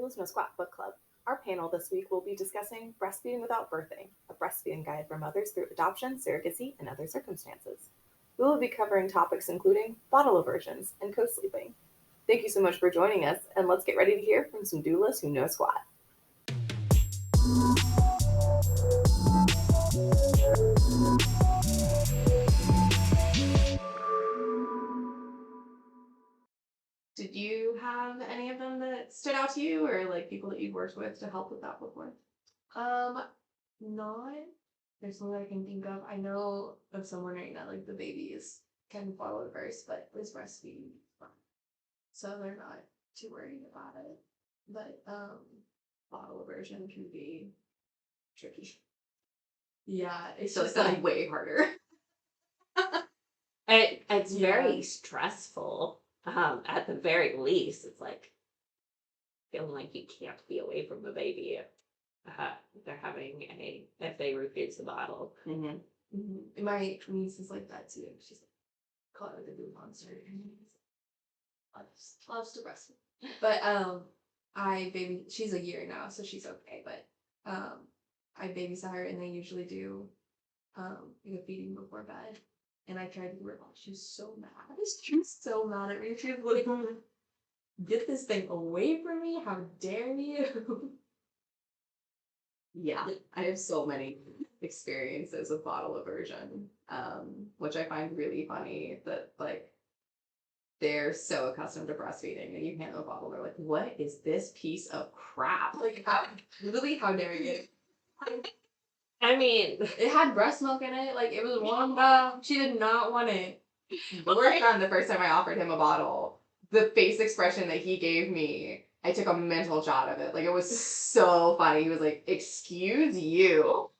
Doulas No Squat Book Club. Our panel this week will be discussing Breastfeeding Without Birthing, a breastfeeding guide for mothers through adoption, surrogacy, and other circumstances. We will be covering topics including bottle aversions and co-sleeping. Thank you so much for joining us, and let's get ready to hear from some doulas who know squat. Did you have any of them that stood out to you, or like people that you've worked with to help with that before? Not personally that I can think of. I know of someone right now, like the babies can follow it first, but was breastfeeding, so they're not too worried about it. But bottle aversion can be tricky. Yeah, it's So just that's like way harder. It's very stressful. At the very least, it's like feeling like you can't be away from the baby if they're having if they refuse the bottle. Mm-hmm. My niece is like that too. She's like caught with a blue monster. Loves to breastfeed. But she's a year now, so she's okay. But I babysat her, and they usually do feeding before bed. And I tried to do it. She was so mad. She was so mad at me. She was like, "Get this thing away from me! How dare you!" Yeah, I have so many experiences with bottle aversion, which I find really funny that like they're so accustomed to breastfeeding and you hand them a bottle, they're like, "What is this piece of crap?" Like, how dare you? I mean, it had breast milk in it. Like, it was warmed up. She did not want it. The first time I offered him a bottle, the face expression that he gave me, I took a mental jot of it. Like, it was so funny. He was like, "Excuse you."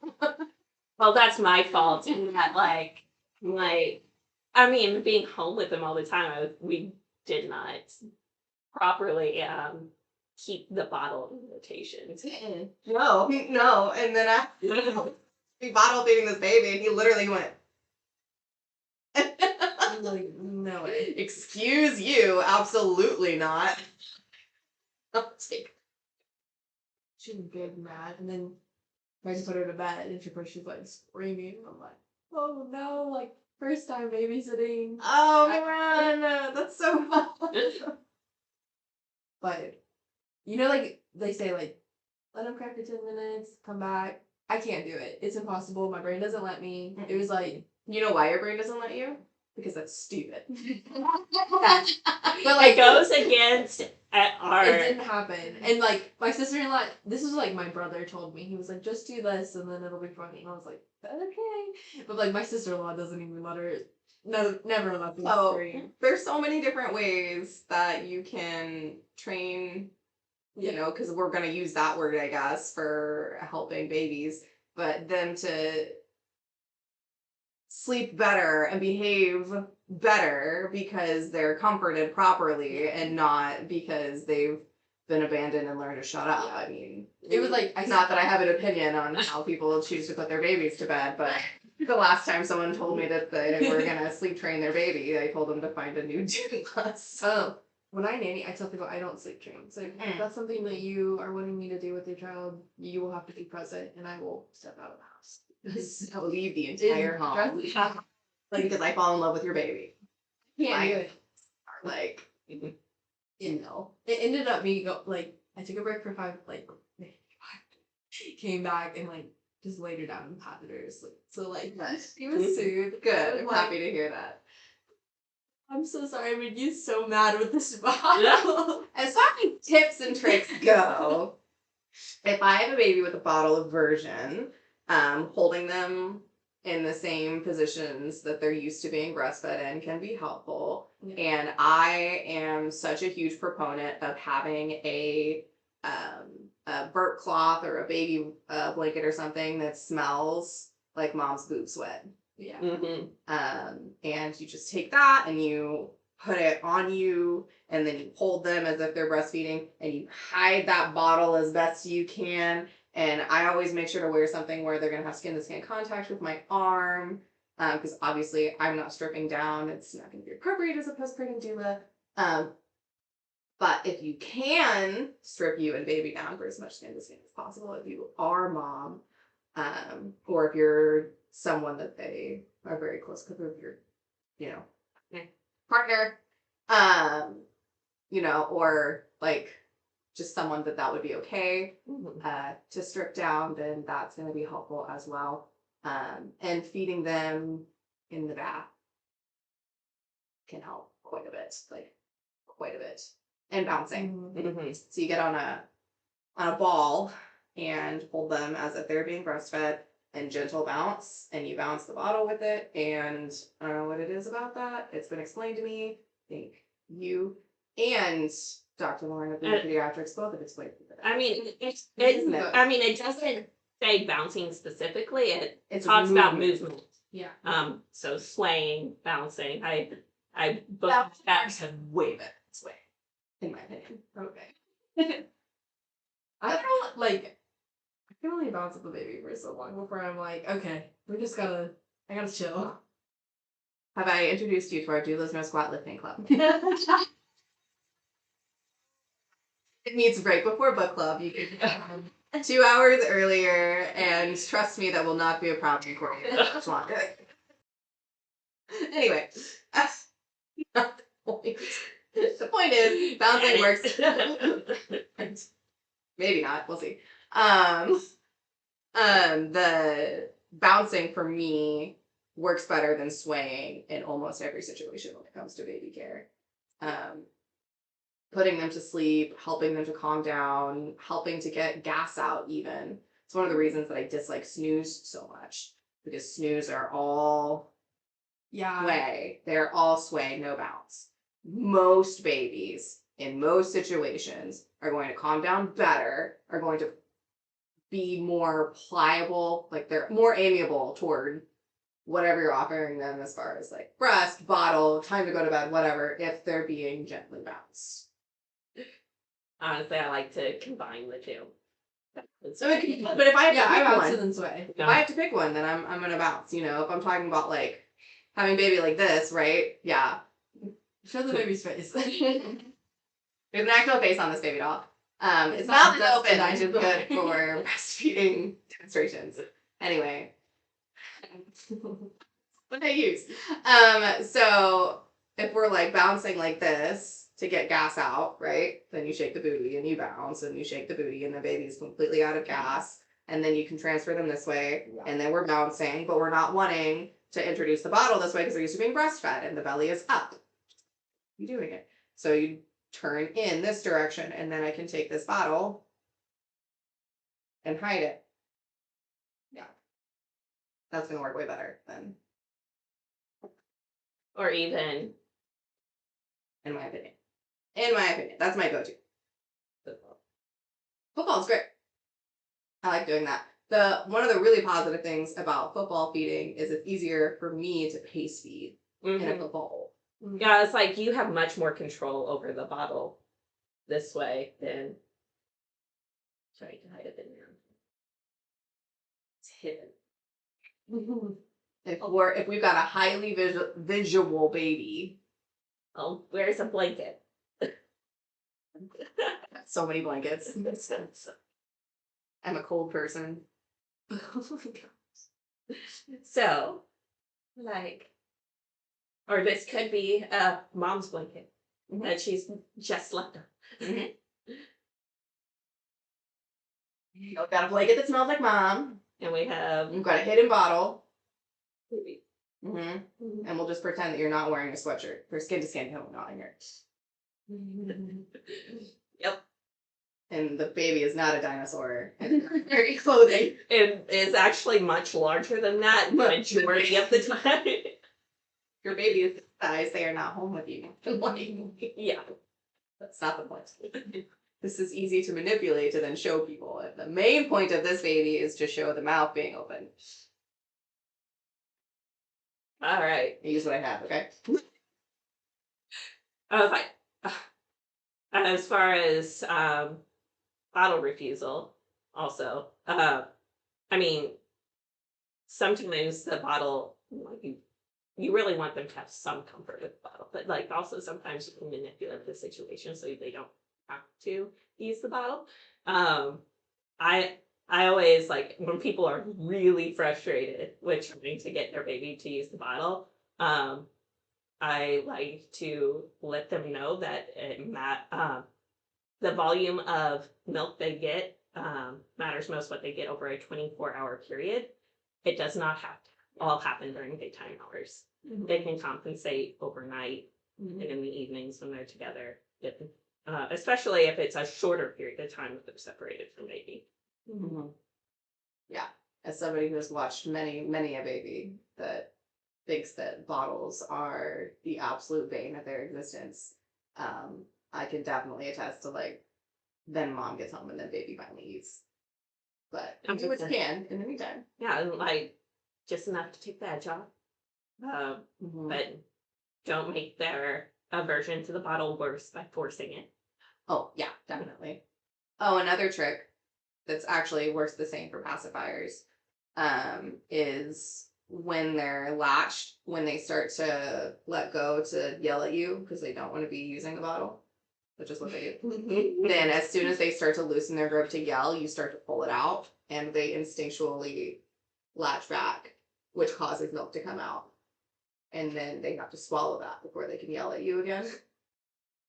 well, that's my fault in that, I mean, being home with them all the time, we did not properly keep the bottle limitations. No. And then I be bottle feeding this baby, and he literally went. I'm like, no way. "Excuse you, absolutely not." She was big mad, and then tried to put her to bed, and she's like screaming. I'm like, oh no, like first time babysitting. Oh man, that's so fun. But like they say, like let them cry for 10 minutes, come back. I can't do it. It's impossible. My brain doesn't let me. It was like, you know why your brain doesn't let you? Because that's stupid. But like, it goes against our. It didn't happen. And like my sister-in-law, this is like my brother told me. He was like, just do this and then it'll be funny. And I was like, okay. But like my sister-in-law doesn't even let her. No, never let me scream. There's so many different ways that you can train. Because we're gonna use that word, I guess, for helping babies, but them to sleep better and behave better because they're comforted properly and not because they've been abandoned and learned to shut up. I mean, it was like, not that I have an opinion on how people choose to put their babies to bed, but the last time someone told me that they were gonna sleep train their baby, I told them to find a new Doulas. Oh. When I nanny, I tell people I don't sleep train. So if that's something that you are wanting me to do with your child, you will have to be present, and I will step out of the house. I will leave the entire home. Because I fall in love with your baby. Can't do it. Like, It ended up being I took a break for 5, came back and just laid her down and patted her asleep. So she was soothed. Good. I'm happy to hear that. I'm so sorry I made you so mad with this bottle. As far as tips and tricks go, if I have a baby with a bottle aversion, holding them in the same positions that they're used to being breastfed in can be helpful. Yeah. And I am such a huge proponent of having a burp cloth or a baby blanket or something that smells like mom's boob sweat. Yeah. Mm-hmm. And you just take that and you put it on you, and then you hold them as if they're breastfeeding, and you hide that bottle as best you can. And I always make sure to wear something where they're gonna have skin-to-skin contact with my arm, because obviously I'm not stripping down. It's not gonna be appropriate as a postpartum doula. But if you can strip you and baby down for as much skin to skin as possible, if you are mom, or if you're someone that they are very close to, if you're, you know, partner, you know, or like just someone that would be okay to strip down, then that's going to be helpful as well. And feeding them in the bath can help quite a bit, and bouncing. So you get on a ball and hold them as if they're being breastfed and gentle bounce, and you bounce the bottle with it. And I don't know what it is about that. It's been explained to me. I think you and Dr. Lauren of pediatrics both have explained it. I mean, it doesn't say bouncing specifically. It talks about movement. Yeah. So swaying, bouncing. I That's that way better sway, in my opinion. Okay. I don't like. I can only bounce with the baby for so long before I'm like, okay, I gotta chill. Have I introduced you to our Doulas No Squat Lifting Club? It meets right before book club. You can 2 hours earlier, and trust me, that will not be a problem for you much longer. Anyway, that's not the point. The point is, bouncing works. Maybe not. We'll see. The bouncing for me works better than swaying in almost every situation when it comes to baby care. Putting them to sleep, helping them to calm down, helping to get gas out even. It's one of the reasons that I dislike snooze so much, because snooze are all sway. They're all sway, no bounce. Most babies in most situations are going to calm down better, are going to be more pliable, like they're more amiable toward whatever you're offering them as far as like breast, bottle, time to go to bed, whatever, if they're being gently bounced. Honestly, I like to combine the two. So, but if I have to pick one, if I have to pick one, then I'm gonna bounce. You know, if I'm talking about like having baby like this, right? Yeah. Show the baby's face. There's an actual face on this baby doll. Its mouth is open, which is good for breastfeeding demonstrations. Anyway. What I use. So if we're like bouncing like this to get gas out, right? Then you shake the booty and you bounce and you shake the booty and the baby's completely out of gas. And then you can transfer them this way. And then we're bouncing, but we're not wanting to introduce the bottle this way because they're used to being breastfed and the belly is up. You're doing it. So you turn in this direction and then I can take this bottle and hide it. Yeah. That's going to work way better than. Or even. In my opinion. That's my go-to. Football is great. I like doing that. One of the really positive things about football feeding is it's easier for me to pace feed in a football. Yeah, it's like you have much more control over the bottle this way than trying to hide it in there. It's hidden. If we've got a highly visual baby. Oh, where's a blanket? So many blankets. I'm a cold person. Oh my gosh. So, like, or this could be a mom's blanket that she's just left on. We've got a blanket that smells like mom. And we've got a hidden bottle. Maybe. And we'll just pretend that you're not wearing a sweatshirt. For skin to skin, no, not in here. Yep. And the baby is not a dinosaur. And very clothing. It is actually much larger than that majority of the time. Your baby is the size they are not home with you. Yeah. That's not the point. This is easy to manipulate to then show people. And the main point of this baby is to show the mouth being open. All right. Use what I have, okay? Okay. As far as bottle refusal, also, I mean, sometimes the bottle, like you you really want them to have some comfort with the bottle, but like also sometimes you can manipulate the situation so they don't have to use the bottle. I always like when people are really frustrated with trying to get their baby to use the bottle. I like to let them know that the volume of milk they get matters most what they get over a 24-hour period. It does not have to all happen during daytime hours. They can compensate overnight and in the evenings when they're together, especially if it's a shorter period of time that they're separated from baby. Yeah, as somebody who's watched many a baby that thinks that bottles are the absolute bane of their existence, I can definitely attest to like then mom gets home and then baby finally eats. But do what you can in the meantime. Yeah, and like just enough to take the edge off. But don't make their aversion to the bottle worse by forcing it. Oh, yeah, definitely. Oh, another trick that's actually works the same for pacifiers is when they're latched, when they start to let go to yell at you because they don't want to be using the bottle, which is what they do. Then as soon as they start to loosen their grip to yell, you start to pull it out and they instinctually latch back, which causes milk to come out. And then they have to swallow that before they can yell at you again.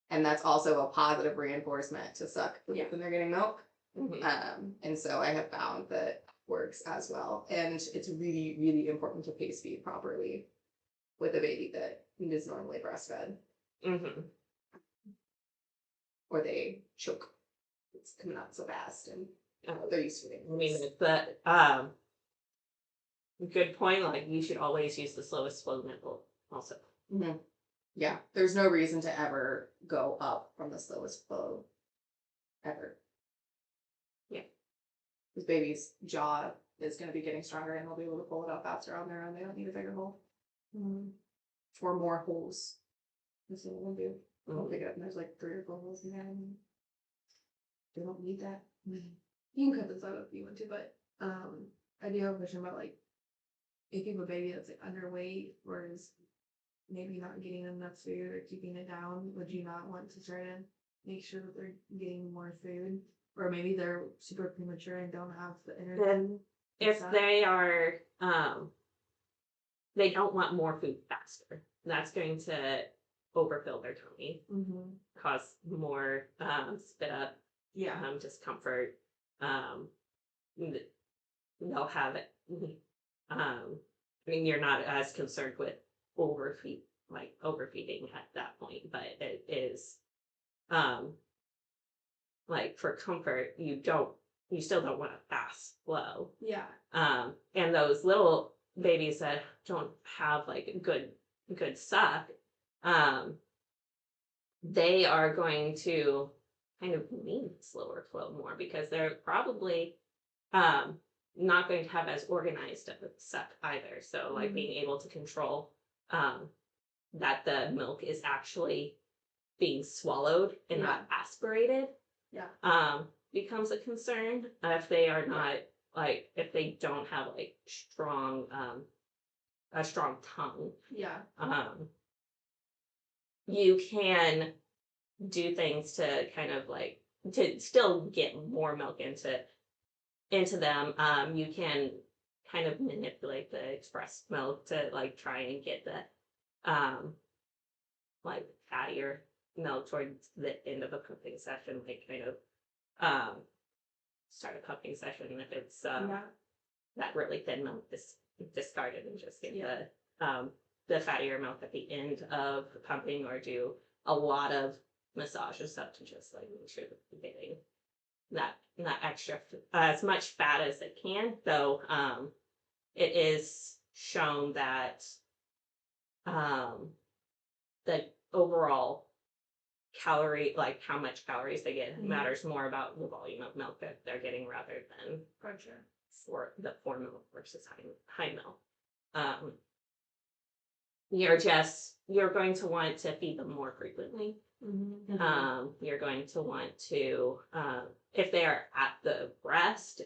And that's also a positive reinforcement to suck when they're getting milk. And so I have found that works as well. And it's really, really important to pace feed properly with a baby that is normally breastfed. Or they choke. It's coming out so fast and they're used to it. I mean, but good point. Like you should always use the slowest flow nipple also. Yeah, there's no reason to ever go up from the slowest flow ever. Yeah. This baby's jaw is going to be getting stronger and they'll be able to pull it out faster on their own. They don't need a bigger hole. Or more holes. That's what we'll do. We'll pick it up and there's like 3 or 4 holes in there. And they don't need that. You can cut this out if you want to, but I do have a question about like if you have a baby that's like underweight or is maybe not getting enough food or keeping it down, would you not want to try to make sure that they're getting more food? Or maybe they're super premature and don't have the energy. And if they are, they don't want more food faster, that's going to overfill their tummy, cause more spit up, discomfort. They'll have it. I mean, you're not as concerned with overfeeding at that point, but it is, like for comfort, you still don't want a fast flow. Yeah. And those little babies that don't have like a good suck, they are going to kind of need slower flow more because they're probably not going to have as organized a suck either. So like being able to control that the milk is actually being swallowed and not aspirated becomes a concern if they are not like if they don't have like a strong tongue. You can do things to kind of like to still get more milk into them. You can kind of manipulate the expressed milk to like try and get the like fattier milk towards the end of a pumping session, like kind of start a pumping session if it's that really thin milk discarded and just get the fattier milk at the end of the pumping, or do a lot of massage and stuff to just like make sure that they're getting that extra as much fat as they can. Though it is shown that the overall calorie, like how much calories they get, matters more about the volume of milk that they're getting rather than for the milk versus high milk. You're going to want to feed them more frequently. You're going to want to, if they are at the breast,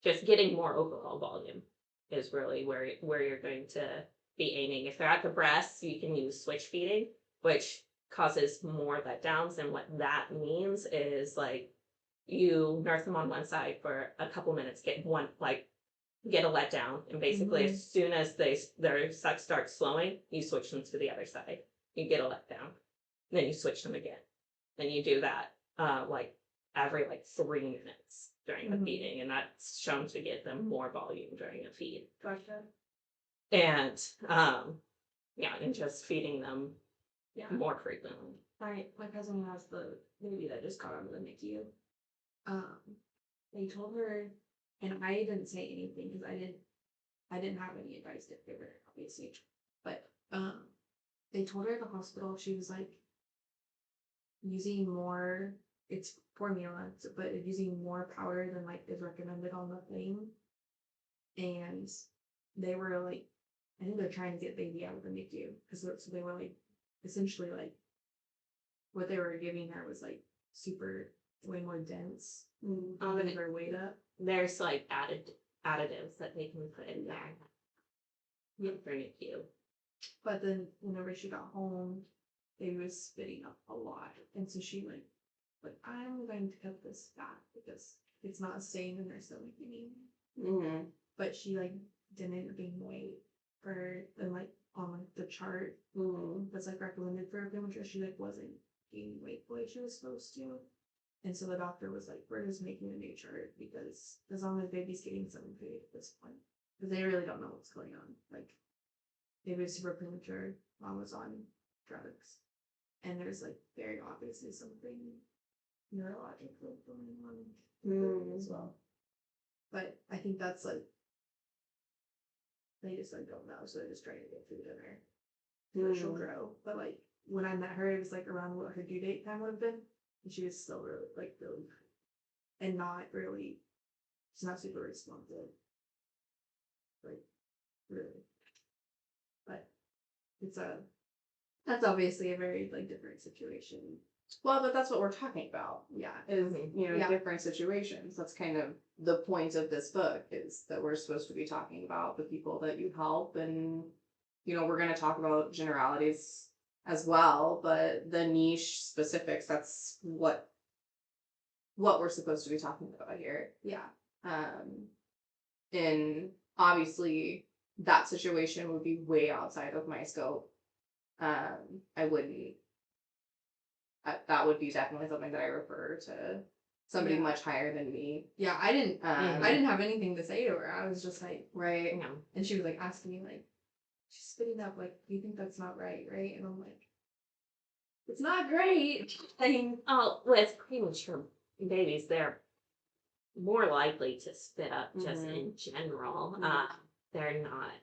just getting more overall volume is really where you're going to be aiming. If they're at the breast, you can use switch feeding, which causes more letdowns. And what that means is like you nurse them on one side for a couple minutes, get a letdown, and basically as soon as their sex starts slowing, you switch them to the other side. You get a letdown, then you switch them again. Then you do that every 3 minutes during the feeding, and that's shown to get them more volume during a feed. Gotcha. And and just feeding them more frequently. My cousin has the baby that just got out of the NICU. They told her, and I didn't say anything because I didn't have any advice to give her, obviously. But they told her at the hospital she was like using more. It's formula, but using more powder than is recommended on the thing. And they were like, I think they're trying to get baby out of the NICU because so they were essentially what they were giving her was super way more dense. Than their weight up. There's additives that they can put in there. Yeah, for NICU. But then whenever she got home, baby was spitting up a lot, and so she I'm going to cut this fat because it's not staying in her stomach anymore. But she didn't gain weight on the chart that's recommended for a premature. She wasn't gaining weight the way she was supposed to. And so the doctor was like, we're just making a new chart because as long as baby's getting some food at this point, because they really don't know what's going on. Baby was super premature, mom was on drugs, and there's very obviously something neurological going on as well. But I think that's they just don't know, so they're just trying to get food in her so that she'll grow. But when I met her, it was around what her due date time would have been. And she was still really, and not really, she's not super responsive. Really. But that's obviously a very, different situation. Well, but that's what we're talking about. Yeah. Is, different situations. That's kind of the point of this book, is that we're supposed to be talking about the people that you help, and, we're going to talk about generalities as well, but the niche specifics, that's what we're supposed to be talking about here. Yeah. And obviously that situation would be way outside of my scope. I wouldn't, that would be definitely something that I refer to somebody much higher than me. Yeah, I didn't have anything to say to her. I was just right. And she was asking me she's spitting up, do you think that's not right? And I'm it's not great. With premature babies, they're more likely to spit up just in general. They're not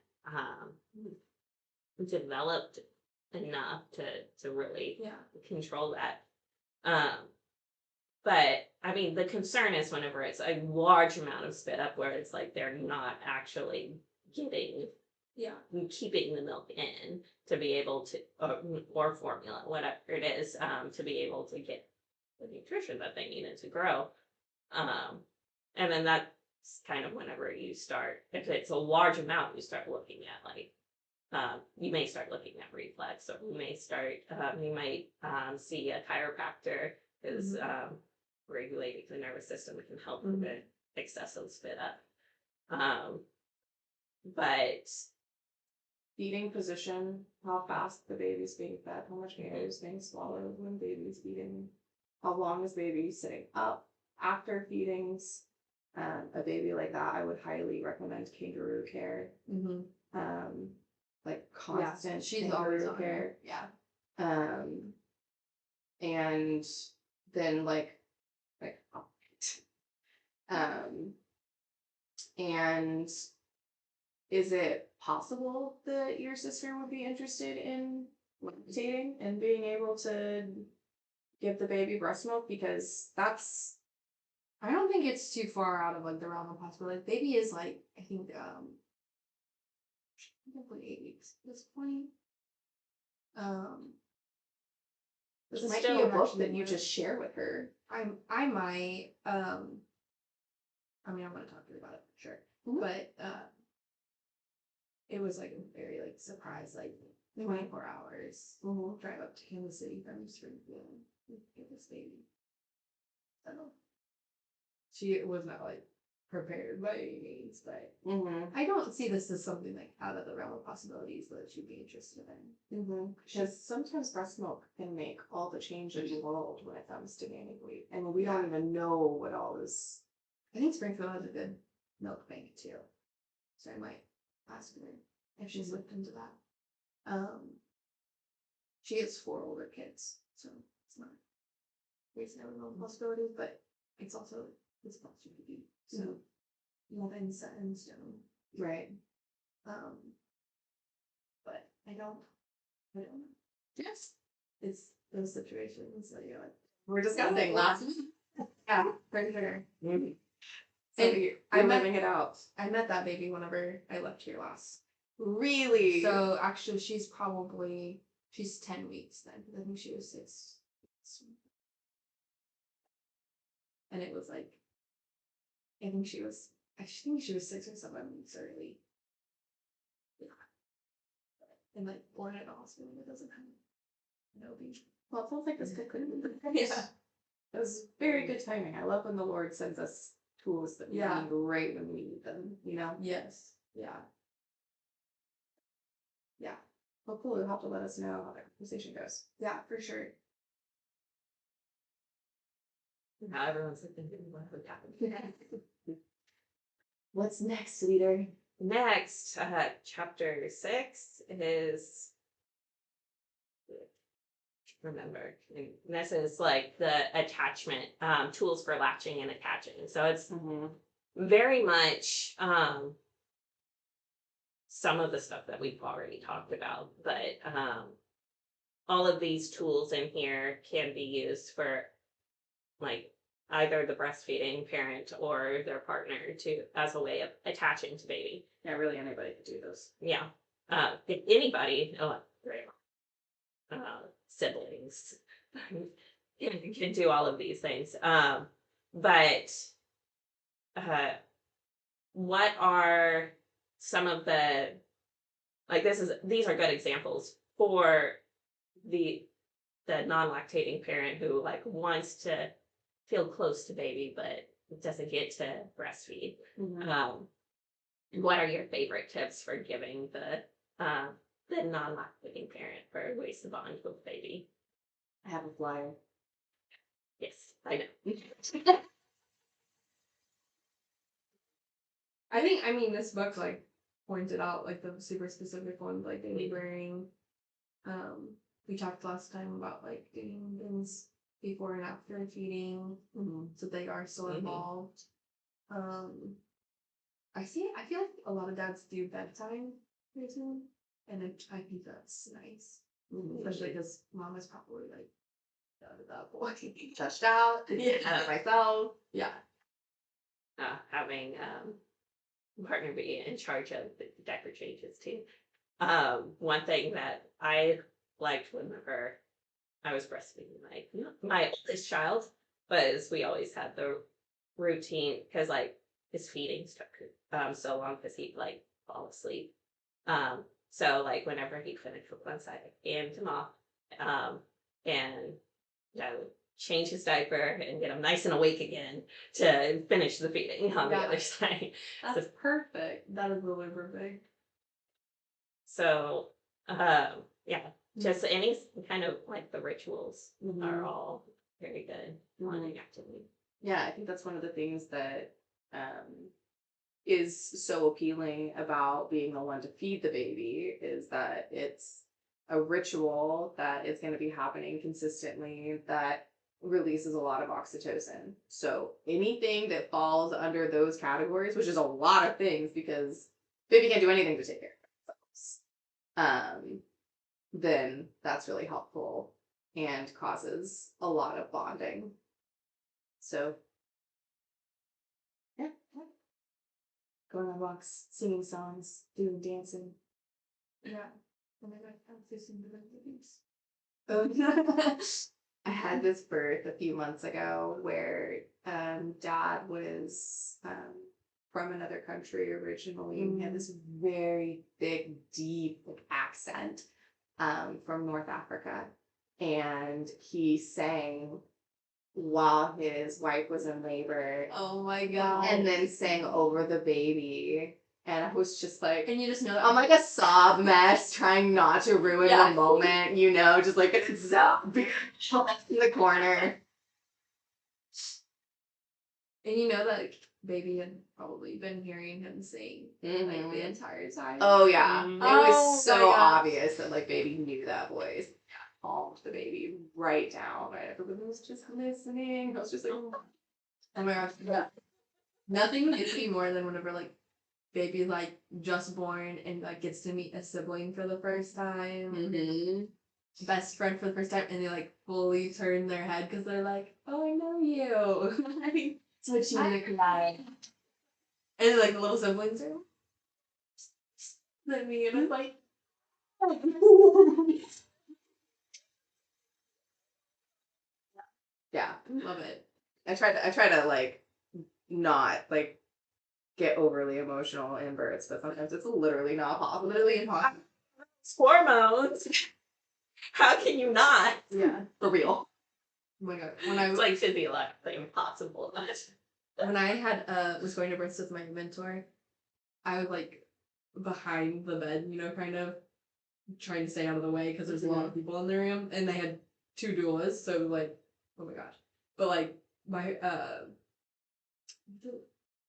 developed enough to really control that. But I mean, the concern is whenever it's a large amount of spit up where it's they're not actually keeping the milk in to be able to, or formula, whatever it is, to be able to get the nutrition that they needed to grow. And then that's kind of whenever you start, if it's a large amount, you start looking at you may start looking at reflex, or you may start, you might see a chiropractor, because regulating the nervous system can help with the excessive spit up. But feeding position, how fast the baby's being fed, how much air is being swallowed when baby's eating, how long is baby sitting up after feedings. A baby like that, I would highly recommend kangaroo care. Constant she's kangaroo always on care. Yeah. And then and is it possible that your sister would be interested in lactating and being able to give the baby breast milk? Because that's, I don't think it's too far out of the realm of possibility. Baby is I think 8 weeks at this point. this might be a book that you just share with her. I might. I mean, I'm gonna talk to her about it for sure. But it it was like a very like surprise, like 24 hours. Drive up to Kansas City from Springfield and get this baby. So she was not like prepared by any means, but I don't see this as something like out of the realm of possibilities that she'd be interested in. Because sometimes breast milk can make all the change in the world when it comes to gaining weight. And we don't even know what all is. I think Springfield has a good milk bank too. So I might ask her if she's looked into that. She has 4 older kids, so it's not there's no known possibilities, but it's also it's possibility. So nothing's set in stone. Right. But I don't know. Yes. It's those situations that you're like We're discussing last week. yeah, for sure. So And you're living it out. I met that baby whenever I left here last. Really? So actually she's 10 weeks then, because I think she was 6. And it was like I think she was 6 or 7 weeks early. Yeah. And like born at a hospital that doesn't have no baby. Well, it sounds like this could Yeah. It was very good timing. I love when the Lord sends us tools that we need right when we need them, you know? Yes. Yeah. Yeah. Well, cool. You'll have to let us know how that conversation goes. Yeah, for sure. Now everyone's like thinking what would happen. What's next, leader? Next, chapter 6 is remember. And this is like the attachment tools for latching and attaching. So it's very much some of the stuff that we've already talked about, but all of these tools in here can be used for like either the breastfeeding parent or their partner to as a way of attaching to baby. Yeah, really anybody could do those. Yeah. If anybody, siblings can do all of these things. But what are some of the these are good examples for the non-lactating parent who like wants to feel close to baby but doesn't get to breastfeed. What are your favorite tips for giving the non-lactating parent for ways to bond with baby? I have a flyer. Yes, I know. I mean, this book like pointed out like the super specific ones, like baby wearing. We talked last time about like doing things before and after feeding, so they are still involved. I feel like a lot of dads do bedtime routine, and I think that's nice, especially because mom is probably like out of that point, Touched out. Yeah. Myself. Yeah. Having partner be in charge of the diaper changes too. One thing that I liked whenever I was breastfeeding my oldest child was we always had the routine because like his feedings took so long because he'd like fall asleep. So like whenever he'd finish with one side, I handed him off, and I would change his diaper and get him nice and awake again to finish the feeding on the other side. That's perfect. That is really perfect. So, just any kind of like the rituals are all very good bonding activity. Yeah, I think that's one of the things that is so appealing about being the one to feed the baby is that it's a ritual that it's going to be happening consistently that releases a lot of oxytocin. So anything that falls under those categories, which is a lot of things because baby can't do anything to take care of themselves, then that's really helpful and causes a lot of bonding. So yeah. Going on walks, singing songs, doing dancing. Yeah. And then I'm facing the babies. I had this birth a few months ago where dad was from another country originally. He had this very thick, deep accent from North Africa. And he sang while his wife was in labor. Oh my god. And then sang over the baby. And I was just like, And you just know that. I'm like a sob mess trying not to ruin the moment, you know, just like a sob in the corner. And you know that baby had probably been hearing him sing like the entire time. Oh yeah. Mm. It was my so God. obvious that like baby knew that voice. Calmed the baby right down. Right? Everybody was just listening. I was just like, Oh my gosh. Yeah. Nothing hits me more than whenever like baby's like just born and like gets to meet a sibling for the first time. Best friend for the first time, and they like fully turn their head because they're like, "Oh, I know you." Switching the cry. And like the little siblings are like me, and I'm like, Yeah. love it. I try to like not like get overly emotional in births, but sometimes it's literally not possible. Literally impossible. It's hormones. How can you not? Yeah. For real. Oh my god. When I It's like physiologically impossible. when I had was going to births with my mentor, I was like behind the bed, you know, kind of trying to stay out of the way because there's a lot of people in the room, and they had 2 doulas, so it was like, oh my gosh. But like my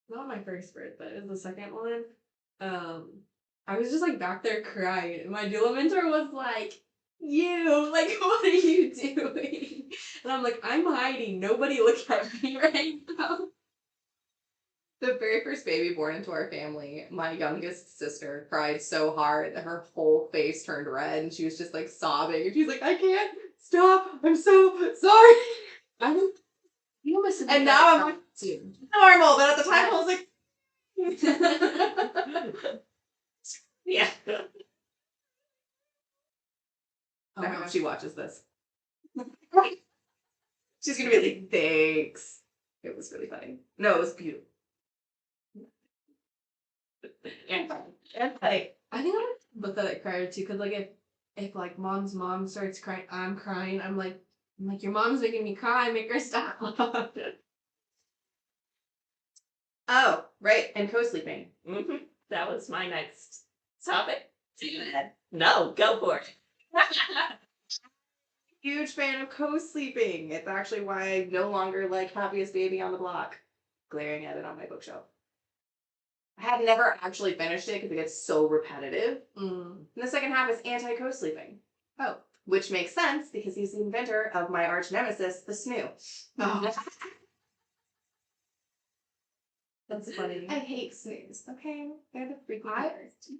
not my first birth, but it was the second one. I was just like back there crying, and my doula mentor was like, "You, like, what are you doing?" And I'm like, "I'm hiding. Nobody look at me right now." The very first baby born into our family, my youngest sister cried so hard that her whole face turned red, and she was just like sobbing. And she's like, "I can't stop. I'm so sorry." You must have And now I'm like, too. normal, but at the time I was like, Yeah. I hope she watches this. She's gonna be like, thanks. It was really funny. No, it was beautiful. And like, I think I'm a pathetic crier too, because like if like mom's mom starts crying, I'm crying. I'm like your mom's making me cry. Make her stop. Oh, right, and co-sleeping. that was my next topic. No, go for it. Huge fan of co-sleeping. It's actually why I no longer like Happiest Baby on the Block. Glaring at it on my bookshelf. I had never actually finished it because it gets so repetitive. And the second half is anti-co-sleeping. Oh. Which makes sense because he's the inventor of my arch nemesis, the snoo. Oh. That's funny. I hate snoos, okay? They're the freaking worst.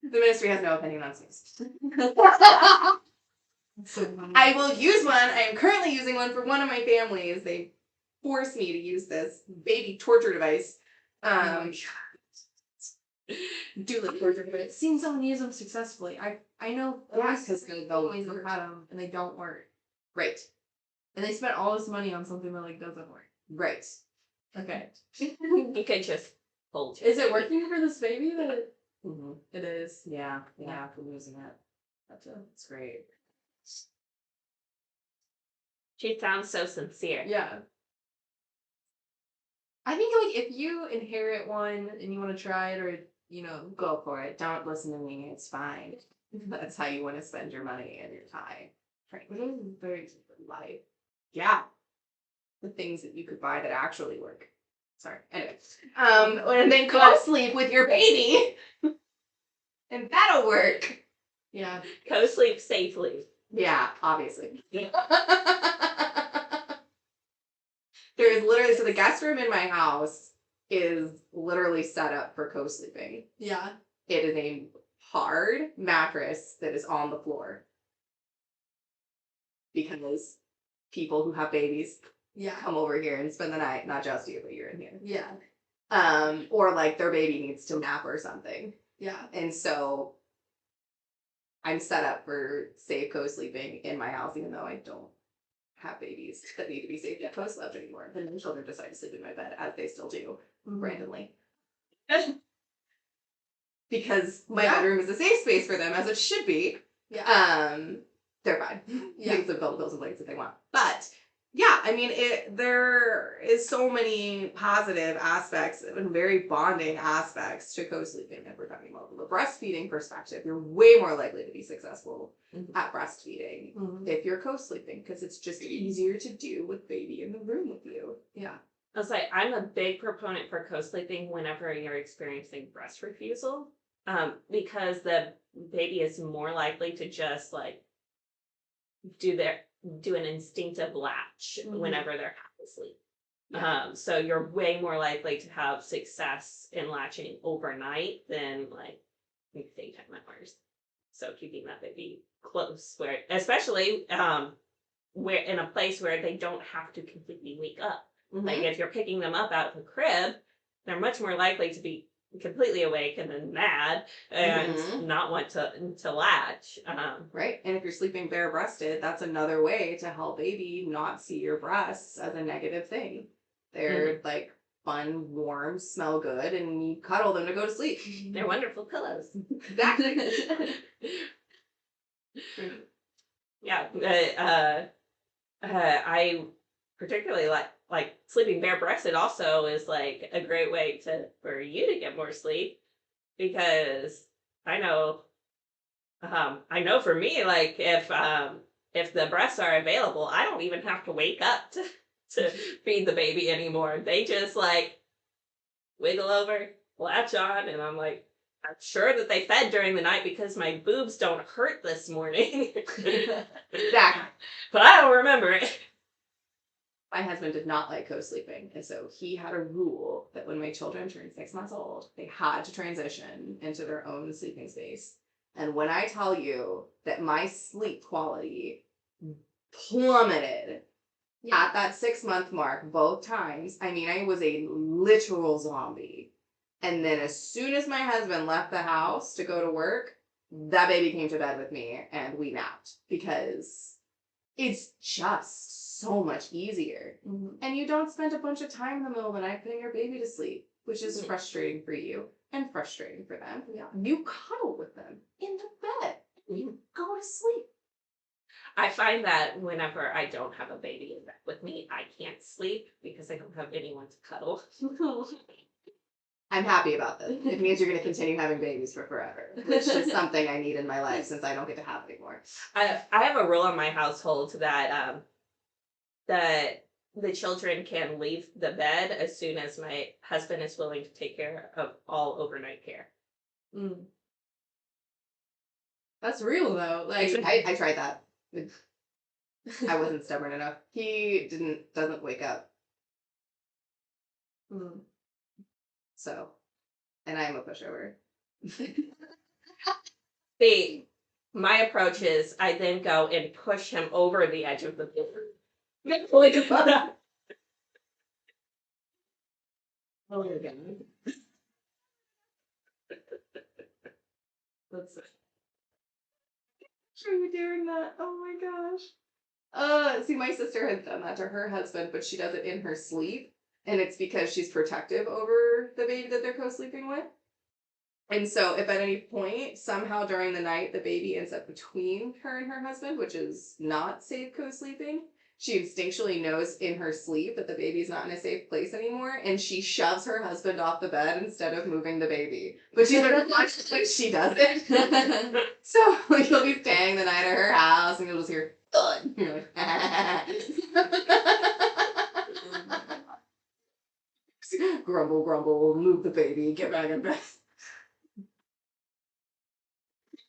The ministry has no opinion on snooze. So funny. I will use one. I am currently using one for one of my families. They forced me to use this baby torture device. Doula torture device. Seen someone use them successfully. I know. Yeah, because they'll families have had them and they don't work. Right. And they spent all this money on something that like doesn't work. Right. Okay. You could just hold. Is it working for this baby? That Mm-hmm. it is. Yeah, I'm using it. Gotcha. It's great. She sounds so sincere. Yeah. I think like if you inherit one and you want to try it, or you know, Go for it. Don't listen to me. It's fine. That's how you want to spend your money and your time. it is very expensive. Life. Yeah. The things that you could buy that actually work. Sorry. Anyway. And then go to sleep with your baby. And that'll work. Yeah. Co-sleep safely. Yeah, obviously. There is literally, so the guest room in my house is literally set up for co-sleeping. Yeah. It is a hard mattress that is on the floor. Because people who have babies Yeah. come over here and spend the night, not just you, but you're in here. Yeah. Or like their baby needs to nap or something. Yeah. And so I'm set up for safe co-sleeping in my house, even though I don't have babies that need to be safe and post-loved anymore. Then my children decide to sleep in my bed, as they still do, randomly. Because my bedroom is a safe space for them, as it should be. Yeah. They're fine. Yeah. They can build bills and blankets if they want. But yeah, I mean, there is so many positive aspects and very bonding aspects to co-sleeping if we're talking about the breastfeeding perspective. You're way more likely to be successful at breastfeeding if you're co-sleeping, because it's just easier to do with baby in the room with you. Yeah. I was like, I'm a big proponent for co-sleeping whenever you're experiencing breast refusal, because the baby is more likely to just like do an instinctive latch whenever they're half asleep. Yeah. So you're way more likely to have success in latching overnight than like daytime hours. So keeping that baby close, where especially where in a place where they don't have to completely wake up. Like if you're picking them up out of the crib, they're much more likely to be completely awake and then mad and not want to latch. Right. And if you're sleeping bare breasted, that's another way to help baby not see your breasts as a negative thing. They're like fun, warm, smell good, and you cuddle them to go to sleep. They're wonderful pillows. Exactly. Yeah. I particularly like sleeping bare breasted also is like a great way for you to get more sleep, because I know for me, like if the breasts are available, I don't even have to wake up to feed the baby anymore. They just like wiggle over, latch on, and I'm like, I'm sure that they fed during the night because my boobs don't hurt this morning. Exactly. But I don't remember it. My husband did not like co-sleeping, and so he had a rule that when my children turned 6 months old, they had to transition into their own sleeping space. And when I tell you that my sleep quality plummeted at that 6-month mark both times, I mean, I was a literal zombie. And then as soon as my husband left the house to go to work, that baby came to bed with me and we napped, because it's just so much easier. And you don't spend a bunch of time in the middle of the night putting your baby to sleep, which is frustrating for you and frustrating for them. Yeah. You cuddle with them in the bed. You go to sleep. I find that whenever I don't have a baby in bed with me, I can't sleep because I don't have anyone to cuddle. I'm happy about this. It means you're going to continue having babies for forever, which is something I need in my life since I don't get to have anymore. I have a rule in my household that that the children can leave the bed as soon as my husband is willing to take care of all overnight care. That's real though. Like I tried that. I wasn't stubborn enough. He doesn't wake up. So, and I'm a pushover. See, my approach is I then go and push him over the edge of the bed. Oh my god. Let's see. Are you doing that? Oh my gosh. See, my sister has done that to her husband, but she does it in her sleep. And it's because she's protective over the baby that they're co-sleeping with. And so if at any point, somehow during the night, the baby ends up between her and her husband, which is not safe co-sleeping, she instinctually knows in her sleep that the baby's not in a safe place anymore, and she shoves her husband off the bed instead of moving the baby. But she's like, she does it. So like, he'll be staying the night at her house, and you'll just hear thud. And you're like, grumble, grumble, move the baby, get back in bed.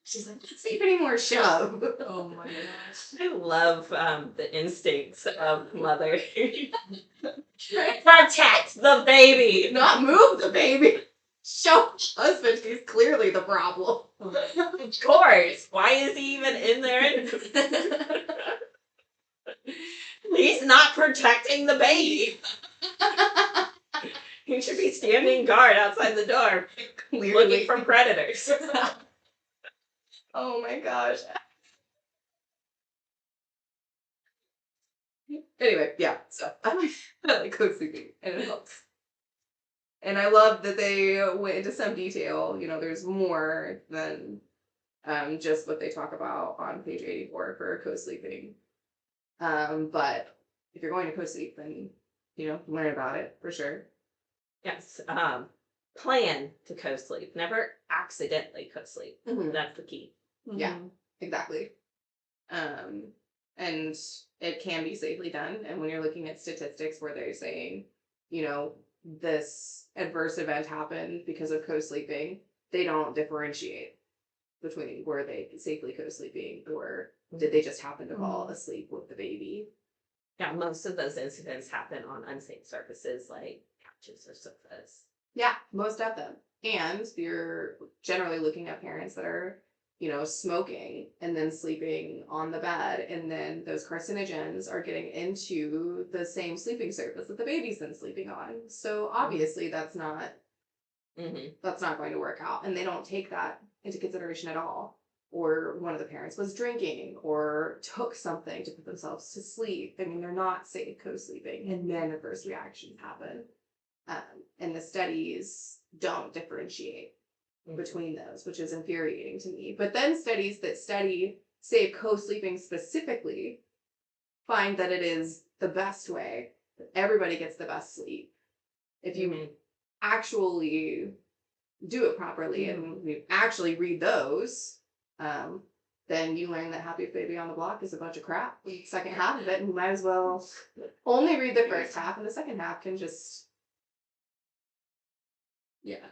She's like, not safe anymore, shove. Oh my gosh. I love the instincts of mother. Protect the baby, not move the baby. Show husband he's clearly the problem. Of course. Why is he even in there? He's not protecting the baby. He should be standing guard outside the door, looking for predators. Oh my gosh. Anyway, yeah, so I like co-sleeping, and it helps. And I love that they went into some detail. You know, there's more than just what they talk about on page 84 for co-sleeping. But if you're going to co-sleep, then, you know, learn about it for sure. Yes. Plan to co-sleep. Never accidentally co-sleep. Mhm. That's the key. Yeah, exactly. And it can be safely done. And when you're looking at statistics where they're saying, you know, this adverse event happened because of co-sleeping, they don't differentiate between were they safely co-sleeping or did they just happen to fall asleep with the baby. Yeah, most of those incidents happen on unsafe surfaces like couches or sofas. Yeah, most of them. And you're generally looking at parents that are, you know, smoking and then sleeping on the bed, and then those carcinogens are getting into the same sleeping surface that the baby's been sleeping on. So obviously that's not going to work out, and they don't take that into consideration at all. Or one of the parents was drinking or took something to put themselves to sleep. I mean, they're not safe co-sleeping, and then adverse reactions happen. And the studies don't differentiate between those, which is infuriating to me. But then studies that study safe co-sleeping specifically find that it is the best way. Everybody gets the best sleep. If you actually do it properly and you actually read those, then you learn that Happiest Baby on the Block is a bunch of crap. The second half of it, and you might as well only read the first half, and the second half can just... Yeah.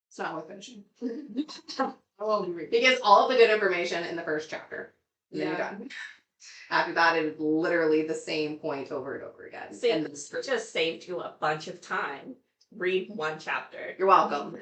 It's not worth finishing. Because all of the good information in the first chapter. And then you're done. After that, it is literally the same point over and over again. See, and this just saved you a bunch of time. Read one chapter. You're welcome.